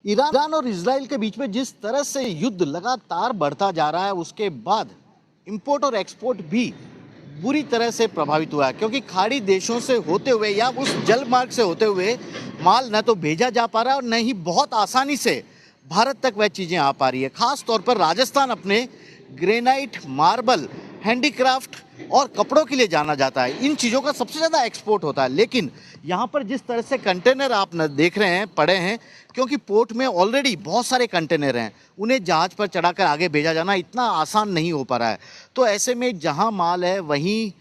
Iran और Israel के बीच में जिस तरह से युद्ध लगातार बढ़ता जा रहा है, उसके बाद इंपोर्ट और एक्सपोर्ट भी बुरी तरह से प्रभावित हुआ है, क्योंकि खाड़ी देशों से होते हुए या उस जल मार्ग से होते हुए माल न तो भेजा जा पा रहा है और न ही बहुत आसानी से भारत तक वह चीज़ें आ पा रही है। खास तौर पर राजस्थान अपने ग्रेनाइट, मार्बल, हैंडीक्राफ्ट और कपड़ों के लिए जाना जाता है। इन चीज़ों का सबसे ज़्यादा एक्सपोर्ट होता है। लेकिन यहाँ पर जिस तरह से कंटेनर आप देख रहे हैं पड़े हैं, क्योंकि पोर्ट में ऑलरेडी बहुत सारे कंटेनर हैं, उन्हें जहाज़ पर चढ़ाकर आगे भेजा जाना इतना आसान नहीं हो पा रहा है। तो ऐसे में जहाँ माल है वहीं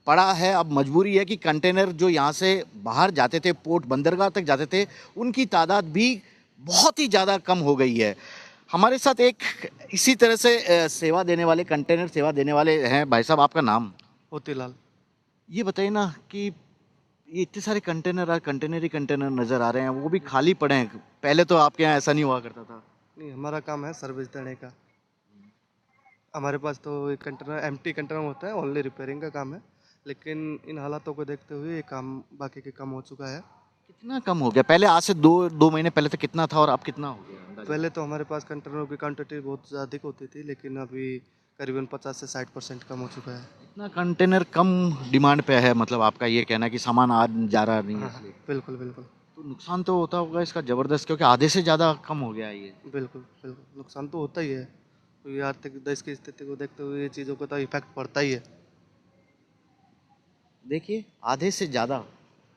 पड़ा है। अब मजबूरी है कि कंटेनर जो यहाँ से बाहर जाते थे, पोर्ट बंदरगाह तक जाते थे, उनकी तादाद भी बहुत ही ज़्यादा कम हो गई है। हमारे साथ एक इसी तरह से सेवा देने वाले, कंटेनर सेवा देने वाले हैं। भाई साहब, आपका नाम? मोतीलाल। ये बताइए ना कि ये इतने सारे कंटेनर ही कंटेनर नज़र आ रहे हैं, वो भी खाली पड़े हैं। पहले तो आपके यहाँ ऐसा नहीं हुआ करता था। नहीं, हमारा काम है सर्विस देने का। हमारे पास तो एक कंटेनर एम्प्टी कंटेनर होता है, ओनली रिपेयरिंग का काम है। लेकिन इन हालातों को देखते हुए ये काम बाकी के कम हो चुका है। कितना कम हो गया? पहले आज से दो महीने पहले तो कितना था और अब कितना हो गया अंदाजा? पहले तो हमारे पास कंटेनरों की क्वांटिटी बहुत अधिक होती थी, लेकिन अभी करीबन 50 से 60% कम हो चुका है। इतना कंटेनर कम डिमांड पे है, मतलब आपका ये कहना है कि सामान आ जा रहा नहीं है हाँ, इसलिए? बिल्कुल बिल्कुल। तो नुकसान तो होता होगा इसका ज़बरदस्त, क्योंकि आधे से ज़्यादा कम हो गया है ये। बिल्कुल बिल्कुल, नुकसान तो होता ही है, क्योंकि आर्थिक देश की स्थिति को देखते हुए ये चीज़ों का तो इफेक्ट पड़ता ही है। देखिए, आधे से ज़्यादा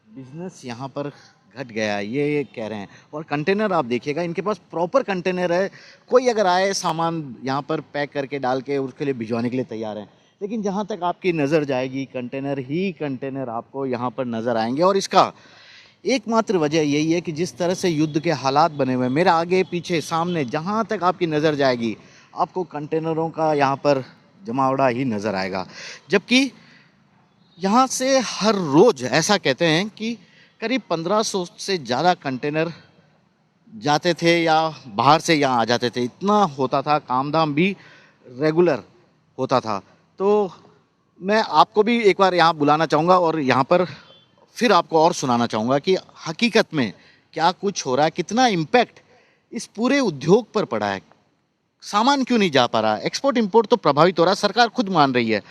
बिजनेस यहाँ पर घट गया है, ये कह रहे हैं। और कंटेनर आप देखिएगा, इनके पास प्रॉपर कंटेनर है। कोई अगर आए सामान यहाँ पर पैक करके डाल के उसके लिए भिजवाने के लिए तैयार हैं। लेकिन जहाँ तक आपकी नज़र जाएगी, कंटेनर ही कंटेनर आपको यहाँ पर नज़र आएंगे। और इसका एकमात्र वजह यही है कि जिस तरह से युद्ध के हालात बने हुए हैं, मेरे आगे पीछे सामने जहाँ तक आपकी नज़र जाएगी, आपको कंटेनरों का यहाँ पर जमावड़ा ही नज़र आएगा। जबकि यहाँ से हर रोज़ ऐसा कहते हैं कि करीब 1500 से ज़्यादा कंटेनर जाते थे या बाहर से यहाँ आ जाते थे। इतना होता था, काम धाम भी रेगुलर होता था। तो मैं आपको भी एक बार यहाँ बुलाना चाहूँगा और यहाँ पर फिर आपको और सुनाना चाहूँगा कि हकीकत में क्या कुछ हो रहा है, कितना इम्पैक्ट इस पूरे उद्योग पर पड़ा है। सामान क्यों नहीं जा पा रहा? एक्सपोर्ट इंपोर्ट तो प्रभावित हो रहा है, सरकार खुद मान रही है।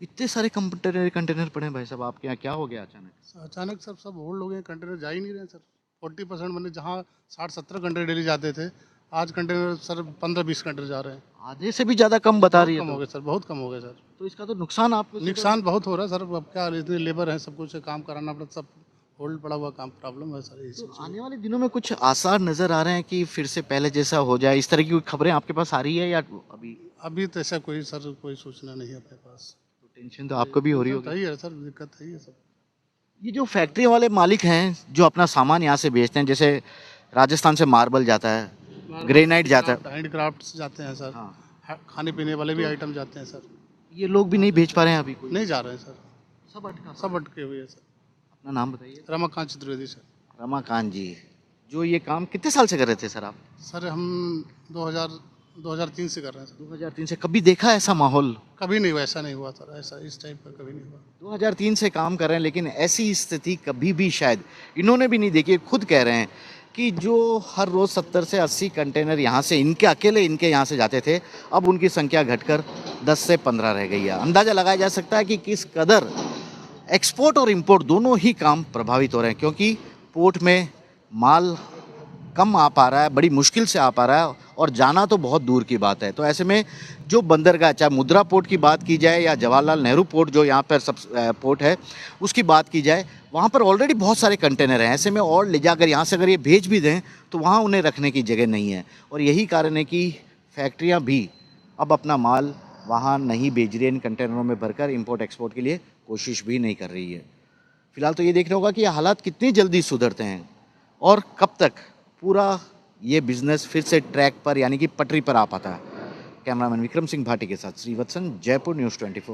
इतने सारे कंटेनर पड़े हैं। भाई साहब, आपके यहाँ क्या हो गया अचानक? अचानक सर सब होल्ड हो गए, कंटेनर जा ही नहीं रहे सर। 40% मतलब जहाँ 60-70 कंटेनर डेली जाते थे, आज कंटेनर सर 15-20 कंटेनर जा रहे हैं। आधे से भी ज़्यादा कम बता रही है। कम हो तो गए सर, बहुत कम हो गए सर। तो इसका तो नुकसान आपको नुकसान बहुत हो रहा है सर। अब क्या, इतने लेबर है, सब कुछ काम कराना पड़ता, सब होल्ड पड़ा हुआ काम, प्रॉब्लम है सर। तो आने वाले दिनों में कुछ आसार नजर आ रहे हैं कि फिर से पहले जैसा हो जाए? इस तरह की कोई खबरें आपके पास आ रही है या अभी? अभी तो ऐसा कोई सर कोई सूचना नहीं है अपने पास। तो टेंशन तो आपको भी हो रही टेंशन तो होगी। ही है सर, दिक्कत है ही है सब। ये जो फैक्ट्री वाले मालिक हैं जो अपना सामान यहाँ से बेचते हैं, जैसे राजस्थान से मार्बल जाता है, ग्रेनाइट जाता है, हैंडक्राफ्ट्स जाते हैं सर। हाँ, खाने पीने वाले भी आइटम जाते हैं सर। ये लोग भी नहीं बेच पा रहे हैं अभी? कोई नहीं जा रहे हैं सर, सब अटका। सब अटके हुए हैं सर। अपना नाम बताइए। रमाकांत चतुर्वेदी सर। रमाकांत जी, जो ये काम कितने साल से कर रहे थे सर आप? सर हम 2003 से कर रहे हैं सर। 2003 से। कभी देखा ऐसा माहौल? कभी नहीं हुआ, ऐसा नहीं हुआ सर, ऐसा इस टाइप का कभी नहीं हुआ। 2003 से काम कर रहे हैं, लेकिन ऐसी स्थिति कभी भी शायद इन्होंने भी नहीं देखी। खुद कह रहे हैं कि जो हर रोज़ 70 से 80 कंटेनर यहाँ से इनके यहाँ से जाते थे, अब उनकी संख्या घटकर 10 से 15 रह गई है। अंदाज़ा लगाया जा सकता है कि किस कदर एक्सपोर्ट और इंपोर्ट दोनों ही काम प्रभावित हो रहे हैं, क्योंकि पोर्ट में माल कम आ पा रहा है, बड़ी मुश्किल से आ पा रहा है, और जाना तो बहुत दूर की बात है। तो ऐसे में जो बंदरगाह, चाहे मुद्रा पोर्ट की बात की जाए या जवाहरलाल नेहरू पोर्ट जो यहाँ पर सब पोर्ट है उसकी बात की जाए, वहाँ पर ऑलरेडी बहुत सारे कंटेनर हैं। ऐसे में और ले जाकर यहाँ से अगर ये भेज भी दें तो वहाँ उन्हें रखने की जगह नहीं है। और यही कारण है कि फैक्ट्रियाँ भी अब अपना माल वहाँ नहीं भेज रही है, इन कंटेनरों में भरकर इंपोर्ट एक्सपोर्ट के लिए कोशिश भी नहीं कर रही है। फिलहाल तो ये देखना होगा कि ये हालात कितनी जल्दी सुधरते हैं और कब तक पूरा ये बिजनेस फिर से ट्रैक पर, यानी कि पटरी पर आ पाता है। कैमरामैन विक्रम सिंह भाटी के साथ श्रीवत्सन, जयपुर न्यूज़ 24।